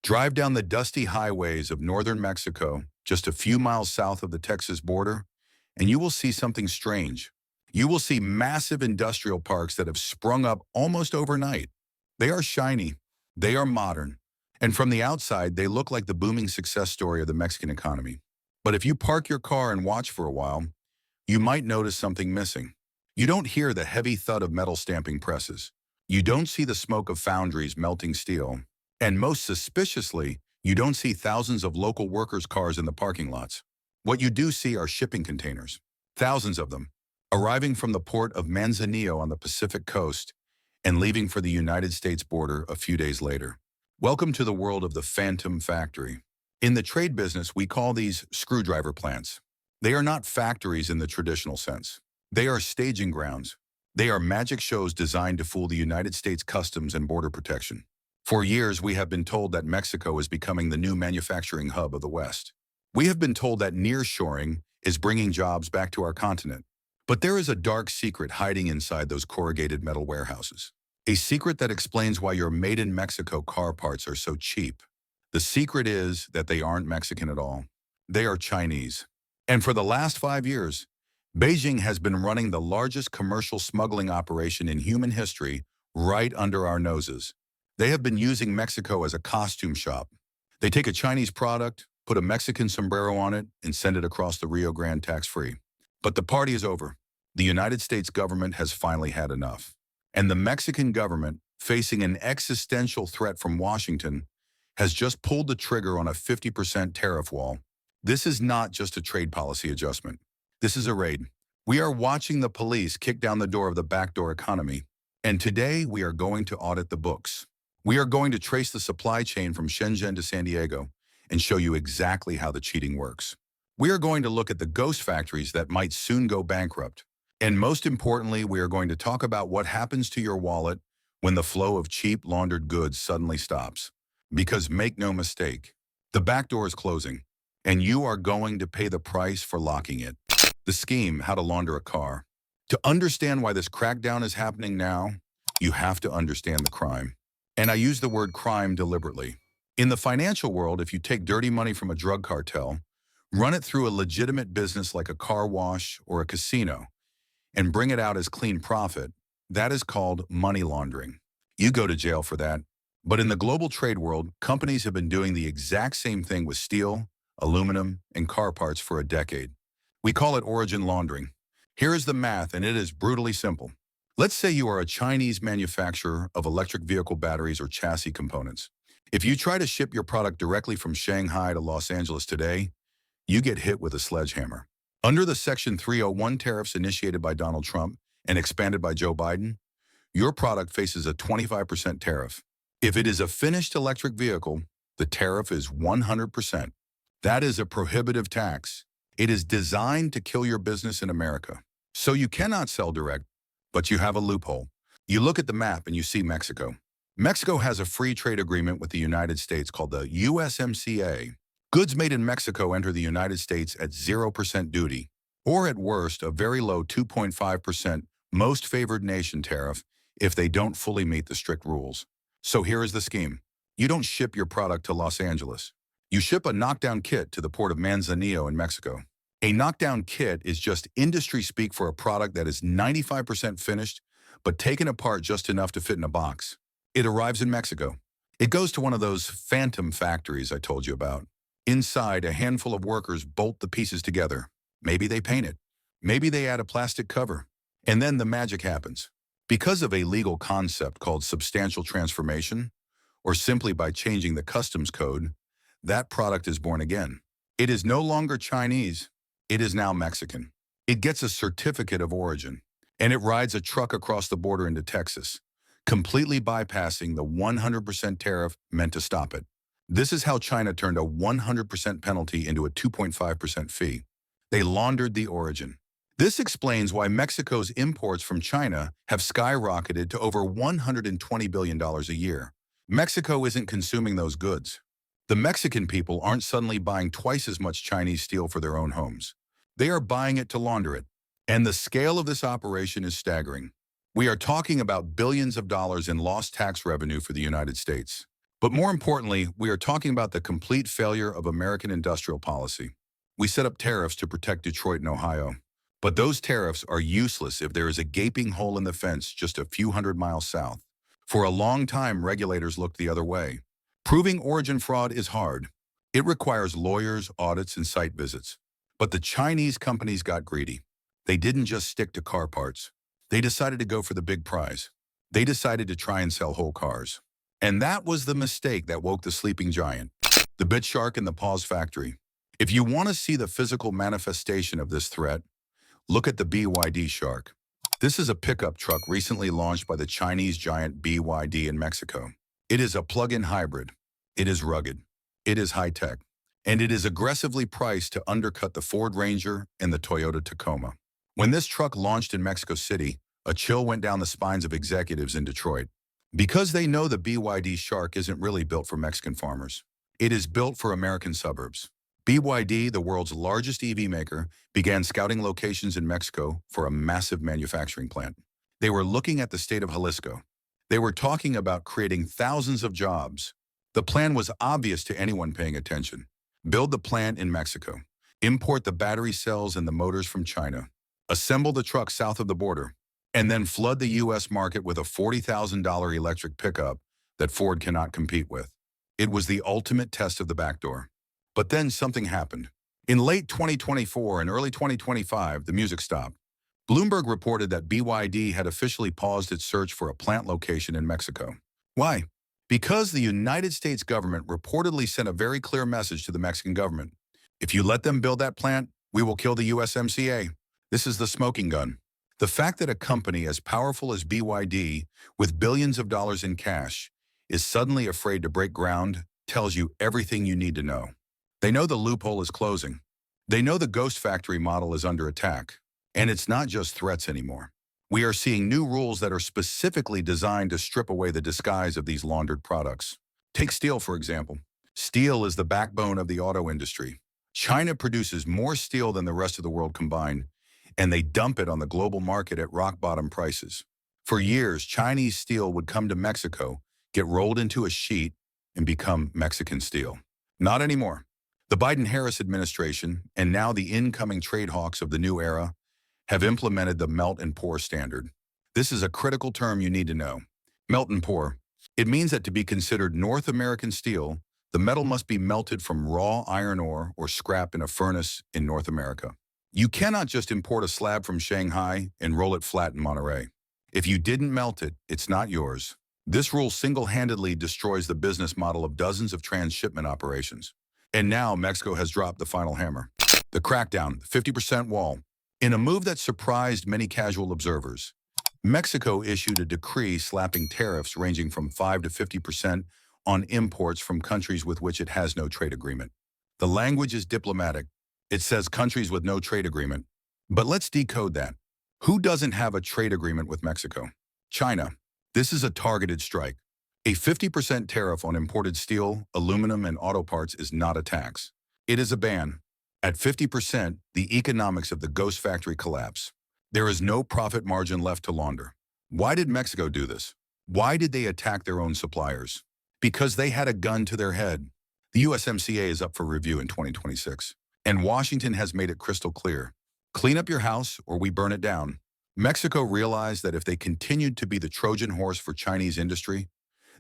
Drive down the dusty highways of northern Mexico, just a few miles south of the Texas border, and you will see something strange. You will see massive industrial parks that have sprung up almost overnight. They are shiny, they are modern, and from the outside, they look like the booming success story of the Mexican economy. But if you park your car and watch for a while, you might notice something missing. You don't hear the heavy thud of metal stamping presses. You don't see the smoke of foundries melting steel. And most suspiciously, you don't see thousands of local workers' cars in the parking lots. What you do see are shipping containers, thousands of them, arriving from the port of Manzanillo on the Pacific coast and leaving for the United States border a few days later. Welcome to the world of the phantom factory. In the trade business, we call these screwdriver plants. They are not factories in the traditional sense. They are staging grounds. They are magic shows designed to fool the United States Customs and Border Protection. For years, we have been told that Mexico is becoming the new manufacturing hub of the West. We have been told that nearshoring is bringing jobs back to our continent. But there is a dark secret hiding inside those corrugated metal warehouses. A secret that explains why your made-in-Mexico car parts are so cheap. The secret is that they aren't Mexican at all. They are Chinese. And for the last 5 years, Beijing has been running the largest commercial smuggling operation in human history right under our noses. They have been using Mexico as a costume shop. They take a Chinese product, put a Mexican sombrero on it, and send it across the Rio Grande tax-free. But the party is over. The United States government has finally had enough. And the Mexican government, facing an existential threat from Washington, has just pulled the trigger on a 50% tariff wall. This is not just a trade policy adjustment. This is a raid. We are watching the police kick down the door of the backdoor economy. And today, we are going to audit the books. We are going to trace the supply chain from Shenzhen to San Diego and show you exactly how the cheating works. We are going to look at the ghost factories that might soon go bankrupt. And most importantly, we are going to talk about what happens to your wallet when the flow of cheap laundered goods suddenly stops. Because make no mistake, the back door is closing, and you are going to pay the price for locking it. The scheme, how to launder a car. To understand why this crackdown is happening now, you have to understand the crime. And I use the word crime deliberately. In the financial world, if you take dirty money from a drug cartel, run it through a legitimate business like a car wash or a casino, and bring it out as clean profit, that is called money laundering. You go to jail for that. But in the global trade world, companies have been doing the exact same thing with steel, aluminum, and car parts for a decade. We call it origin laundering. Here is the math, and it is brutally simple. Let's say you are a Chinese manufacturer of electric vehicle batteries or chassis components. If you try to ship your product directly from Shanghai to Los Angeles today, you get hit with a sledgehammer. Under the Section 301 tariffs initiated by Donald Trump and expanded by Joe Biden, your product faces a 25% tariff. If it is a finished electric vehicle, the tariff is 100%. That is a prohibitive tax. It is designed to kill your business in America. So you cannot sell direct, but you have a loophole. You look at the map and you see Mexico. Mexico has a free trade agreement with the United States called the USMCA. Goods made in Mexico enter the United States at 0% duty, or at worst, a very low 2.5% most favored nation tariff if they don't fully meet the strict rules. So here is the scheme. You don't ship your product to Los Angeles. You ship a knockdown kit to the port of Manzanillo in Mexico. A knockdown kit is just industry speak for a product that is 95% finished, but taken apart just enough to fit in a box. It arrives in Mexico. It goes to one of those phantom factories I told you about. Inside, a handful of workers bolt the pieces together. Maybe they paint it. Maybe they add a plastic cover. And then the magic happens. Because of a legal concept called substantial transformation, or simply by changing the customs code, that product is born again. It is no longer Chinese. It is now Mexican. It gets a certificate of origin, and it rides a truck across the border into Texas, completely bypassing the 100% tariff meant to stop it. This is how China turned a 100% penalty into a 2.5% fee. They laundered the origin. This explains why Mexico's imports from China have skyrocketed to over $120 billion a year. Mexico isn't consuming those goods. The Mexican people aren't suddenly buying twice as much Chinese steel for their own homes. They are buying it to launder it. And the scale of this operation is staggering. We are talking about billions of dollars in lost tax revenue for the United States. But more importantly, we are talking about the complete failure of American industrial policy. We set up tariffs to protect Detroit and Ohio. But those tariffs are useless if there is a gaping hole in the fence just a few hundred miles south. For a long time, regulators looked the other way. Proving origin fraud is hard. It requires lawyers, audits, and site visits. But the Chinese companies got greedy. They didn't just stick to car parts. They decided to go for the big prize. They decided to try and sell whole cars. And that was the mistake that woke the sleeping giant, the bit shark in the pause factory. If you want to see the physical manifestation of this threat, look at the BYD shark. This is a pickup truck recently launched by the Chinese giant BYD in Mexico. It is a plug-in hybrid. It is rugged. It is high-tech. And it is aggressively priced to undercut the Ford Ranger and the Toyota Tacoma. When this truck launched in Mexico City, a chill went down the spines of executives in Detroit. Because they know the BYD shark isn't really built for Mexican farmers. It is built for American suburbs. BYD, the world's largest EV maker, began scouting locations in Mexico for a massive manufacturing plant. They were looking at the state of Jalisco. They were talking about creating thousands of jobs. The plan was obvious to anyone paying attention. Build the plant in Mexico. Import the battery cells and the motors from China. Assemble the truck south of the border. And then flood the U.S. market with a $40,000 electric pickup that Ford cannot compete with. It was the ultimate test of the backdoor. But then something happened. In late 2024 and early 2025, the music stopped. Bloomberg reported that BYD had officially paused its search for a plant location in Mexico. Why? Because the United States government reportedly sent a very clear message to the Mexican government. If you let them build that plant, we will kill the USMCA. This is the smoking gun. The fact that a company as powerful as BYD, with billions of dollars in cash, is suddenly afraid to break ground tells you everything you need to know. They know the loophole is closing. They know the ghost factory model is under attack. And it's not just threats anymore. We are seeing new rules that are specifically designed to strip away the disguise of these laundered products. Take steel, for example. Steel is the backbone of the auto industry. China produces more steel than the rest of the world combined, and they dump it on the global market at rock-bottom prices. For years, Chinese steel would come to Mexico, get rolled into a sheet, and become Mexican steel. Not anymore. The Biden-Harris administration, and now the incoming trade hawks of the new era, have implemented the melt and pour standard. This is a critical term you need to know. Melt and pour. It means that to be considered North American steel, the metal must be melted from raw iron ore or scrap in a furnace in North America. You cannot just import a slab from Shanghai and roll it flat in Monterey. If you didn't melt it, it's not yours. This rule single-handedly destroys the business model of dozens of transshipment operations. And now Mexico has dropped the final hammer. The crackdown, the 50% wall. In a move that surprised many casual observers, Mexico issued a decree slapping tariffs ranging from 5 to 50% on imports from countries with which it has no trade agreement. The language is diplomatic. It says countries with no trade agreement. But let's decode that. Who doesn't have a trade agreement with Mexico? China. This is a targeted strike. A 50% tariff on imported steel, aluminum, and auto parts is not a tax. It is a ban. At 50%, the economics of the ghost factory collapse. There is no profit margin left to launder. Why did Mexico do this? Why did they attack their own suppliers? Because they had a gun to their head. The USMCA is up for review in 2026, and Washington has made it crystal clear. Clean up your house or we burn it down. Mexico realized that if they continued to be the Trojan horse for Chinese industry,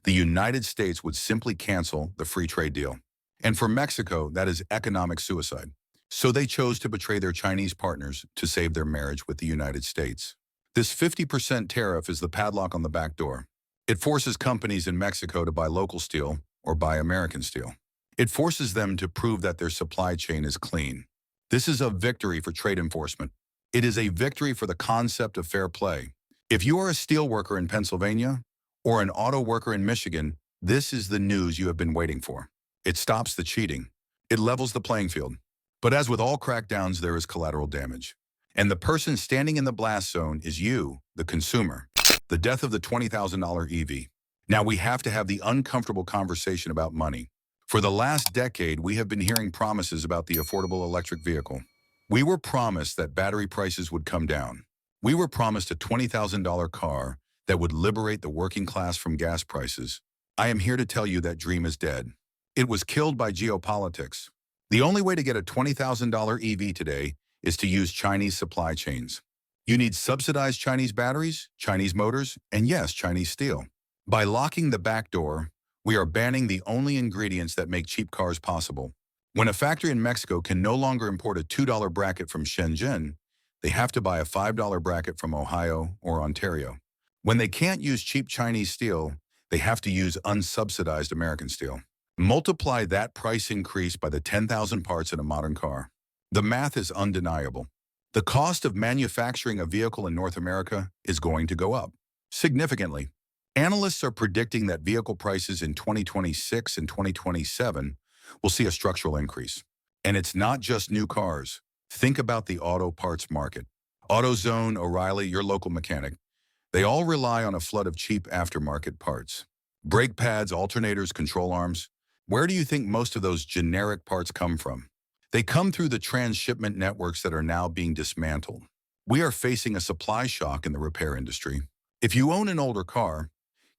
the United States would simply cancel the free trade deal. And for Mexico, that is economic suicide. So they chose to betray their Chinese partners to save their marriage with the United States. This 50% tariff is the padlock on the back door. It forces companies in Mexico to buy local steel or buy American steel. It forces them to prove that their supply chain is clean. This is a victory for trade enforcement. It is a victory for the concept of fair play. If you are a steel worker in Pennsylvania or an auto worker in Michigan, this is the news you have been waiting for. It stops the cheating. It levels the playing field. But as with all crackdowns, there is collateral damage. And the person standing in the blast zone is you, the consumer. The death of the $20,000 EV. Now we have to have the uncomfortable conversation about money. For the last decade, we have been hearing promises about the affordable electric vehicle. We were promised that battery prices would come down. We were promised a $20,000 car that would liberate the working class from gas prices. I am here to tell you that dream is dead. It was killed by geopolitics. The only way to get a $20,000 EV today is to use Chinese supply chains. You need subsidized Chinese batteries, Chinese motors, and yes, Chinese steel. By locking the back door, we are banning the only ingredients that make cheap cars possible. When a factory in Mexico can no longer import a $2 bracket from Shenzhen, they have to buy a $5 bracket from Ohio or Ontario. When they can't use cheap Chinese steel, they have to use unsubsidized American steel. Multiply that price increase by the 10,000 parts in a modern car. The math is undeniable. The cost of manufacturing a vehicle in North America is going to go up significantly. Analysts are predicting that vehicle prices in 2026 and 2027 will see a structural increase. And it's not just new cars. Think about the auto parts market. AutoZone, O'Reilly, your local mechanic. They all rely on a flood of cheap aftermarket parts. Brake pads, alternators, control arms. Where do you think most of those generic parts come from? They come through the transshipment networks that are now being dismantled. We are facing a supply shock in the repair industry. If you own an older car,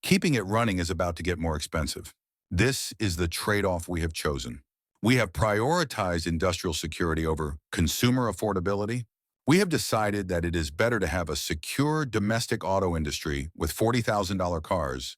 keeping it running is about to get more expensive. This is the trade-off we have chosen. We have prioritized industrial security over consumer affordability. We have decided that it is better to have a secure domestic auto industry with $40,000 cars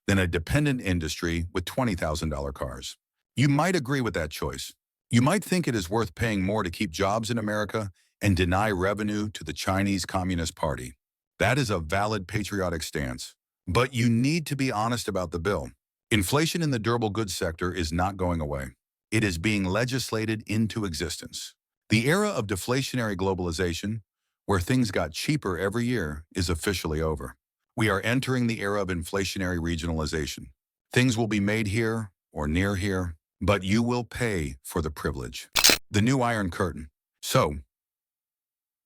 than a dependent industry with $20,000 cars. You might agree with that choice. You might think it is worth paying more to keep jobs in America and deny revenue to the Chinese Communist Party. That is a valid patriotic stance. But you need to be honest about the bill. Inflation in the durable goods sector is not going away. It is being legislated into existence. The era of deflationary globalization, where things got cheaper every year, is officially over. We are entering the era of inflationary regionalization. Things will be made here or near here, but you will pay for the privilege. The new Iron Curtain. So,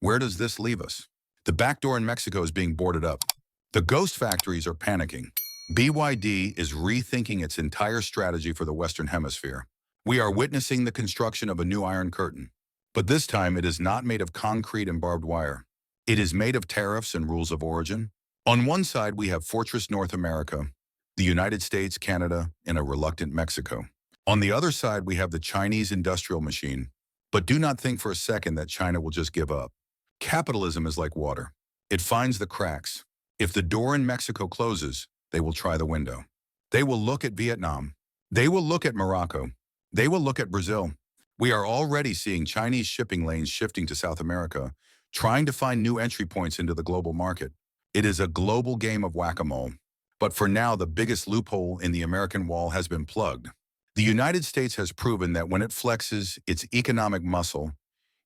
where does this leave us? The back door in Mexico is being boarded up. The ghost factories are panicking. BYD is rethinking its entire strategy for the Western Hemisphere. We are witnessing the construction of a new Iron Curtain. But this time it is not made of concrete and barbed wire. It is made of tariffs and rules of origin. On one side, we have Fortress North America, the United States, Canada, and a reluctant Mexico. On the other side, we have the Chinese industrial machine. But do not think for a second that China will just give up. Capitalism is like water. It finds the cracks. If the door in Mexico closes, they will try the window. They will look at Vietnam. They will look at Morocco. They will look at Brazil. We are already seeing Chinese shipping lanes shifting to South America, trying to find new entry points into the global market. It is a global game of whack-a-mole. But for now, the biggest loophole in the American wall has been plugged. The United States has proven that when it flexes its economic muscle,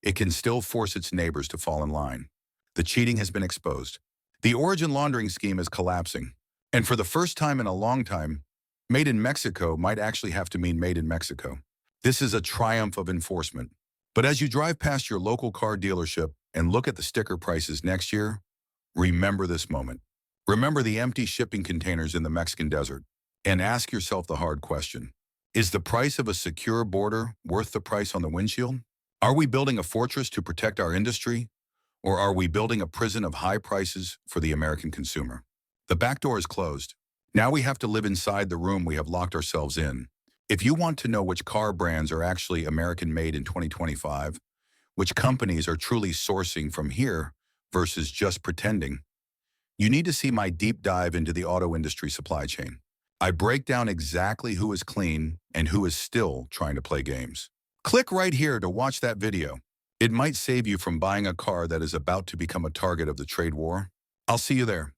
it can still force its neighbors to fall in line. The cheating has been exposed. The origin laundering scheme is collapsing. And for the first time in a long time, made in Mexico might actually have to mean made in Mexico. This is a triumph of enforcement. But as you drive past your local car dealership and look at the sticker prices next year, remember this moment. Remember the empty shipping containers in the Mexican desert. And ask yourself the hard question. Is the price of a secure border worth the price on the windshield? Are we building a fortress to protect our industry? Or are we building a prison of high prices for the American consumer? The back door is closed. Now we have to live inside the room we have locked ourselves in. If you want to know which car brands are actually American-made in 2025, which companies are truly sourcing from here versus just pretending, you need to see my deep dive into the auto industry supply chain. I break down exactly who is clean and who is still trying to play games. Click right here to watch that video. It might save you from buying a car that is about to become a target of the trade war. I'll see you there.